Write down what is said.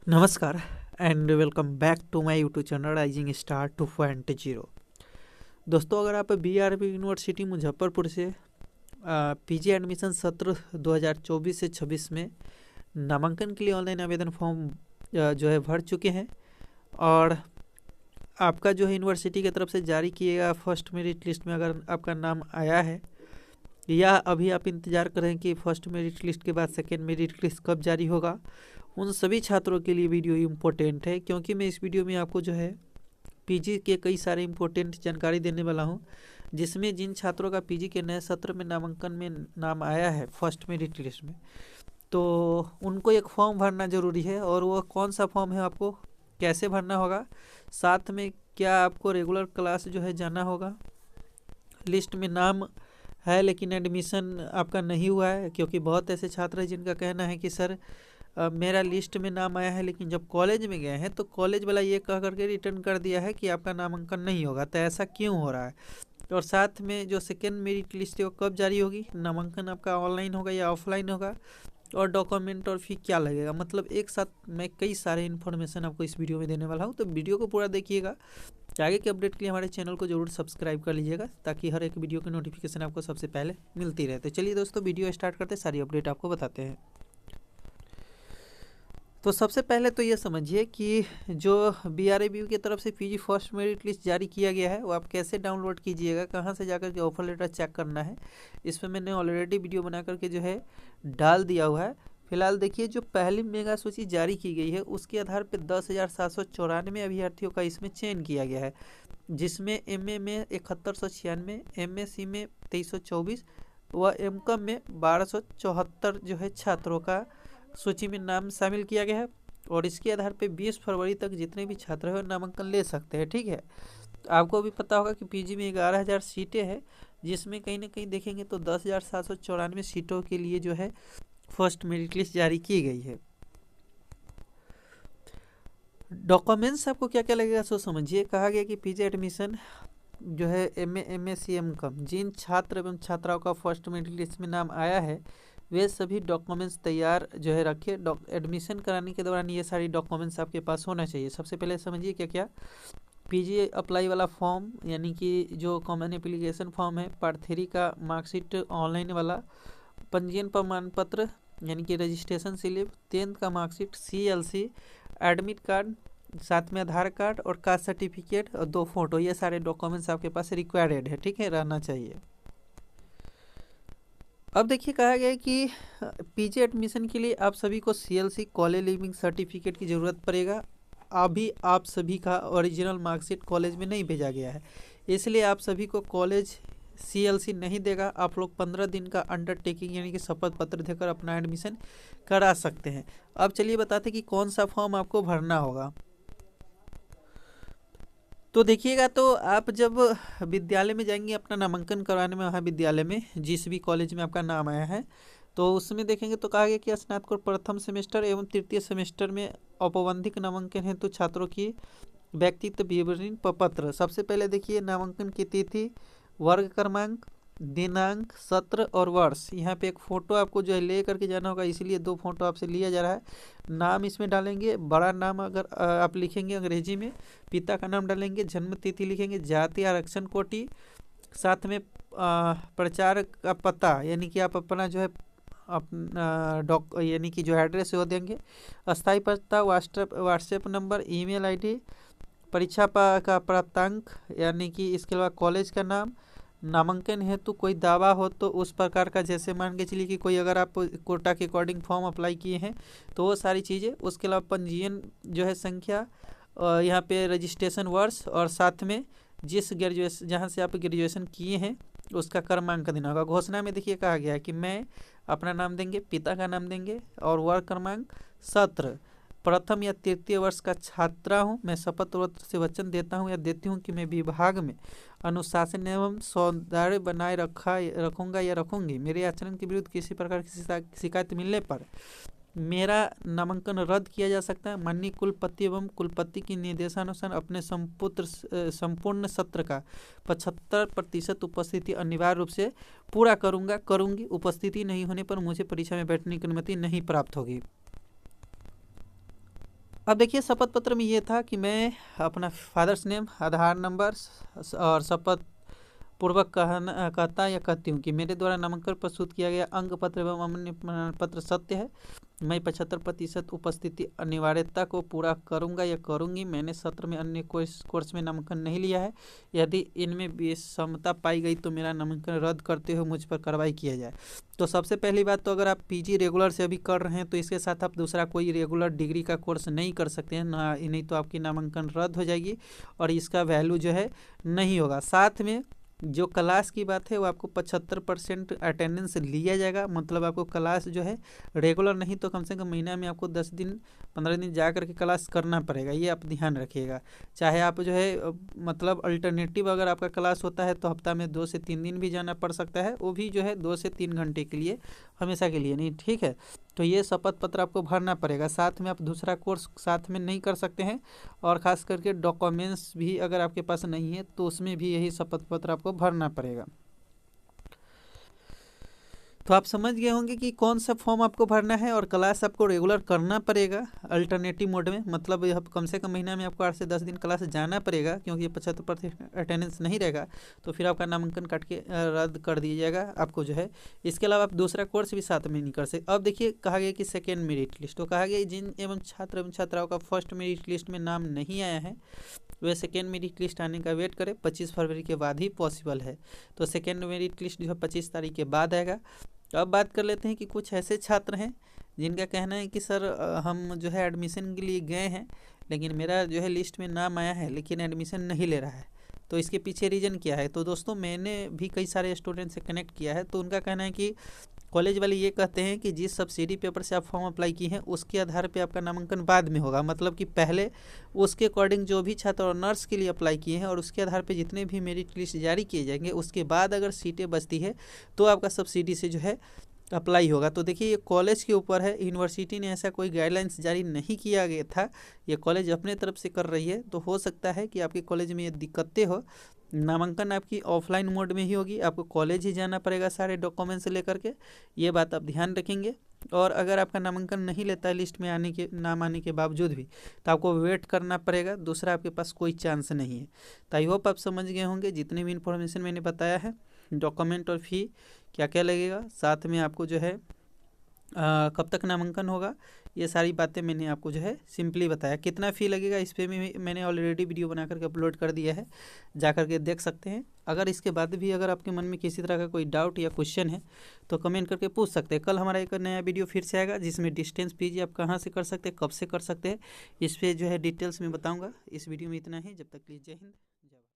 नमस्कार and welcome back to my YouTube channel rising star 2.0। दोस्तों, अगर आप बीआरबी यूनिवर्सिटी मुजफ्फरपुर से पीजी एडमिशन सत्र 2024 से 26 में नामांकन के लिए ऑनलाइन आवेदन फॉर्म जो है भर चुके हैं और आपका जो है यूनिवर्सिटी की तरफ से जारी किएगा फर्स्ट मेरिट लिस्ट में अगर आपका नाम आया है, या अभी आप इंतज़ार करें कि फर्स्ट मेरिट लिस्ट के बाद सेकेंड मेरिट लिस्ट कब जारी होगा, उन सभी छात्रों के लिए वीडियो इम्पोर्टेंट है, क्योंकि मैं इस वीडियो में आपको जो है पीजी के कई सारे इम्पोर्टेंट जानकारी देने वाला हूं, जिसमें जिन छात्रों का पीजी के नए सत्र में नामांकन में नाम आया है फर्स्ट मेरिट लिस्ट में, तो उनको एक फॉर्म भरना ज़रूरी है। और वो कौन सा फॉर्म है, आपको कैसे भरना होगा, साथ में क्या आपको रेगुलर क्लास जो है जाना होगा। लिस्ट में नाम है लेकिन एडमिशन आपका नहीं हुआ है, क्योंकि बहुत ऐसे छात्र हैं जिनका कहना है कि सर मेरा लिस्ट में नाम आया है लेकिन जब कॉलेज में गए हैं तो कॉलेज वाला ये कह करके रिटर्न कर दिया है कि आपका नामांकन नहीं होगा। तो ऐसा क्यों हो रहा है, और साथ में जो सेकेंड मेरिट लिस्ट है वो कब जारी होगी, नामांकन आपका ऑनलाइन होगा या ऑफलाइन होगा, और डॉक्यूमेंट और फी क्या लगेगा। मतलब एक साथ मैं कई सारे इन्फॉर्मेशन आपको इस वीडियो में देने वाला हूँ, तो वीडियो को पूरा देखिएगा। आगे के अपडेट के लिए हमारे चैनल को जरूर सब्सक्राइब कर लीजिएगा, ताकि हर एक वीडियो की नोटिफिकेशन आपको सबसे पहले मिलती रहे। तो चलिए दोस्तों, वीडियो स्टार्ट करते सारी अपडेट आपको बताते हैं। तो सबसे पहले तो ये समझिए कि जो बीआरबीयू की तरफ से पीजी फर्स्ट मेरिट लिस्ट जारी किया गया है वो आप कैसे डाउनलोड कीजिएगा, कहाँ से जाकर के ऑफर लेटर चेक करना है, इस पर मैंने ऑलरेडी वीडियो बना करके जो है डाल दिया हुआ है। फिलहाल देखिए, जो पहली मेगा सूची जारी की गई है उसके आधार पर 10,794 अभ्यर्थियों का इसमें चयन किया गया है, जिसमें एमए में 7196, एमएससी में 2324 व एमकॉम में 1274 जो है छात्रों का सूची में नाम शामिल किया गया है। और इसके आधार पे 20 फरवरी तक जितने भी छात्र हैं नामांकन ले सकते हैं। ठीक है, आपको भी पता होगा कि पीजी में 11,000 सीटें हैं, जिसमें कहीं ना कहीं देखेंगे तो 10,794 सीटों के लिए जो है फर्स्ट मेरिट लिस्ट जारी की गई है। डॉक्यूमेंट्स आपको क्या क्या लगेगा सो समझिए। कहा गया कि पीजी एडमिशन जो है एमएससी एमकॉम जिन छात्र एवं छात्राओं का फर्स्ट मेरिट लिस्ट में नाम आया है वे सभी डॉक्यूमेंट्स तैयार जो है रखे। एडमिशन कराने के दौरान ये सारी डॉक्यूमेंट्स आपके पास होना चाहिए। सबसे पहले समझिए क्या क्या। पीजी अप्लाई वाला फॉर्म, यानी कि जो कॉमन एप्लीकेशन फॉर्म है, पार्ट 3 का मार्कशीट ऑनलाइन वाला, पंजीयन प्रमाण पत्र यानी कि रजिस्ट्रेशन स्लिप, 10th का मार्कशीट, CLC, एडमिट कार्ड, साथ में आधार कार्ड और कास्ट सर्टिफिकेट और 2 फोटो, ये सारे डॉक्यूमेंट्स आपके पास रिक्वायर्ड है। ठीक है, रहना चाहिए। अब देखिए, कहा गया है कि पीजी एडमिशन के लिए आप सभी को CLC कॉलेज लिविंग सर्टिफिकेट की ज़रूरत पड़ेगा। अभी आप सभी का ओरिजिनल मार्कशीट कॉलेज में नहीं भेजा गया है, इसलिए आप सभी को कॉलेज CLC नहीं देगा। आप लोग 15 दिन का अंडरटेकिंग यानी कि शपथ पत्र देकर अपना एडमिशन करा सकते हैं। अब चलिए बताते कि कौन सा फॉर्म आपको भरना होगा। तो देखिएगा, तो आप जब विद्यालय में जाएंगे अपना नामांकन करवाने में, महाविद्यालय में जिस भी कॉलेज में आपका नाम आया है, तो उसमें देखेंगे तो कहा गया कि स्नातकोत्तर प्रथम सेमेस्टर एवं तृतीय सेमेस्टर में औपबंधिक नामांकन हेतु छात्रों की व्यक्तित्व विवरणी पत्र। सबसे पहले देखिए, नामांकन की तिथि, वर्ग क्रमांक, दिनांक, सत्र और वर्ष। यहाँ पे एक फ़ोटो आपको जो है ले करके जाना होगा, इसलिए 2 फोटो आपसे लिया जा रहा है। नाम इसमें डालेंगे, बड़ा नाम अगर आप लिखेंगे अंग्रेजी में, पिता का नाम डालेंगे, जन्म तिथि लिखेंगे, जाति आरक्षण कोटि, साथ में प्रचार का पता यानी कि आप अपना जो है अपना यानी कि जो एड्रेस है वो देंगे, अस्थायी पता, व्हाट्सएप नंबर, ईमेल आईडी, परीक्षा का प्राप्तांक यानी कि इसके अलावा कॉलेज का नाम, नामांकन हेतु कोई दावा हो तो उस प्रकार का, जैसे मान के चलिए कि कोई अगर आप कोटा के अकॉर्डिंग फॉर्म अप्लाई किए हैं तो वो सारी चीज़ें, उसके अलावा पंजीयन जो है संख्या, यहाँ पे रजिस्ट्रेशन वर्ष, और साथ में जिस ग्रेजुएशन जहाँ से आप ग्रेजुएशन किए हैं उसका क्रमांक देना होगा। घोषणा में देखिए कहा गया है कि मैं अपना नाम देंगे, पिता का नाम देंगे और वर्ग क्रमांक, सत्र, प्रथम या तृतीय वर्ष का छात्रा हूँ, मैं शपथ से वचन देता हूँ या देती हूँ कि मैं विभाग में अनुशासन एवं सौंदर्य बनाए रखूँगा या रखूँगी। मेरे आचरण के विरुद्ध किसी प्रकार की शिकायत मिलने पर मेरा नामांकन रद्द किया जा सकता है। माननीय कुलपति एवं कुलपति की निर्देशानुसार अपने संपूर्ण सत्र का 75% उपस्थिति अनिवार्य रूप से पूरा करूँगी। उपस्थिति नहीं होने पर मुझे परीक्षा में बैठने की अनुमति नहीं प्राप्त होगी। अब देखिए शपथ पत्र में ये था कि मैं अपना फादर्स नेम, आधार नंबर और शपथ पूर्वक कहता या कहती हूँ कि मेरे द्वारा नामांकन प्रस्तुत किया गया अंक पत्र एवं अमान्य प्रमाण पत्र सत्य है। मैं 75% उपस्थिति अनिवार्यता को पूरा करूंगा या करूंगी। मैंने सत्र में अन्य कोर्स में नामांकन नहीं लिया है। यदि इनमें विषमता पाई गई तो मेरा नामांकन रद्द करते हुए मुझ पर कार्रवाई किया जाए। तो सबसे पहली बात, तो अगर आप पीजी रेगुलर से अभी कर रहे हैं तो इसके साथ आप दूसरा कोई रेगुलर डिग्री का कोर्स नहीं कर सकते हैं ना, नहीं तो आपकी नामांकन रद्द हो जाएगी और इसका वैल्यू जो है नहीं होगा। साथ में जो क्लास की बात है वो आपको 75% अटेंडेंस लिया जाएगा। मतलब आपको क्लास जो है रेगुलर नहीं तो कम से कम महीना में आपको 10 दिन 15 दिन जा करके क्लास करना पड़ेगा, ये आप ध्यान रखिएगा। चाहे आप जो है मतलब अल्टरनेटिव अगर आपका क्लास होता है तो हफ्ता में 2 से 3 दिन भी जाना पड़ सकता है, वो भी जो है 2 से 3 घंटे के लिए, हमेशा के लिए नहीं, ठीक है। तो ये शपथ पत्र आपको भरना पड़ेगा। साथ में आप दूसरा कोर्स साथ में नहीं कर सकते हैं और ख़ास करके डॉक्यूमेंट्स भी अगर आपके पास नहीं है तो उसमें भी यही शपथ पत्र आपको भरना पड़ेगा। तो आप समझ गए होंगे कि कौन सा फॉर्म आपको भरना है और क्लास आपको रेगुलर करना पड़ेगा अल्टरनेटिव मोड में। मतलब यह कम से कम महीना में आपको 8 से 10 दिन क्लास जाना पड़ेगा, क्योंकि 75% अटेंडेंस नहीं रहेगा तो फिर आपका नामांकन काट के रद्द कर दिया जाएगा आपको जो है। इसके अलावा आप दूसरा कोर्स भी साथ में नहीं कर सकते। अब देखिए कहा गया कि सेकेंड मेरिट लिस्ट, तो कहा गया जिन एवं छात्र एवं छात्राओं का फर्स्ट मेरिट लिस्ट में नाम नहीं आया है वह सेकेंड मेरिट लिस्ट आने का वेट करें। 25 फरवरी के बाद ही पॉसिबल है। तो सेकेंड मेरिट लिस्ट जो है 25 तारीख के बाद आएगा। तो अब बात कर लेते हैं कि कुछ ऐसे छात्र हैं जिनका कहना है कि सर हम जो है एडमिशन के लिए गए हैं लेकिन मेरा जो है लिस्ट में नाम आया है लेकिन एडमिशन नहीं ले रहा है। तो इसके पीछे रीज़न क्या है? तो दोस्तों मैंने भी कई सारे स्टूडेंट से कनेक्ट किया है तो उनका कहना है कि कॉलेज वाले ये कहते हैं कि जिस सब्सिडी पेपर से आप फॉर्म अप्लाई किए हैं उसके आधार पे आपका नामांकन बाद में होगा। मतलब कि पहले उसके अकॉर्डिंग जो भी छात्र और नर्स के लिए अप्लाई किए हैं और उसके आधार पे जितने भी मेरिट लिस्ट जारी किए जाएंगे उसके बाद अगर सीटें बचती है तो आपका सब्सिडी से जो है अप्लाई होगा। तो देखिए ये कॉलेज के ऊपर है, यूनिवर्सिटी ने ऐसा कोई गाइडलाइंस जारी नहीं किया गया था, ये कॉलेज अपने तरफ से कर रही है। तो हो सकता है कि आपके कॉलेज में ये दिक्कतें हो। नामांकन आपकी ऑफलाइन मोड में ही होगी, आपको कॉलेज ही जाना पड़ेगा सारे डॉक्यूमेंट्स लेकर के, ये बात आप ध्यान रखेंगे। और अगर आपका नामांकन नहीं लेता है लिस्ट में आने के नाम आने के बावजूद भी तो आपको वेट करना पड़ेगा, दूसरा आपके पास कोई चांस नहीं है। तो आई होप आप समझ गए होंगे जितनी भी इन्फॉर्मेशन मैंने बताया है, डॉक्यूमेंट और फी क्या क्या लगेगा, साथ में आपको जो है कब तक नामांकन होगा, ये सारी बातें मैंने आपको जो है सिंपली बताया। कितना फ़ी लगेगा इस पर भी मैंने ऑलरेडी वीडियो बना करके अपलोड कर दिया है, जा करके देख सकते हैं। अगर इसके बाद भी अगर आपके मन में किसी तरह का कोई डाउट या क्वेश्चन है तो कमेंट करके पूछ सकते हैं। कल हमारा एक नया वीडियो फिर से आएगा जिसमें डिस्टेंस पीजी आप कहाँ से कर सकते हैं, कब से कर सकते हैं, इस पर जो है डिटेल्स में बताऊँगा। इस वीडियो में इतना ही, जब तक के लिए जय हिंद।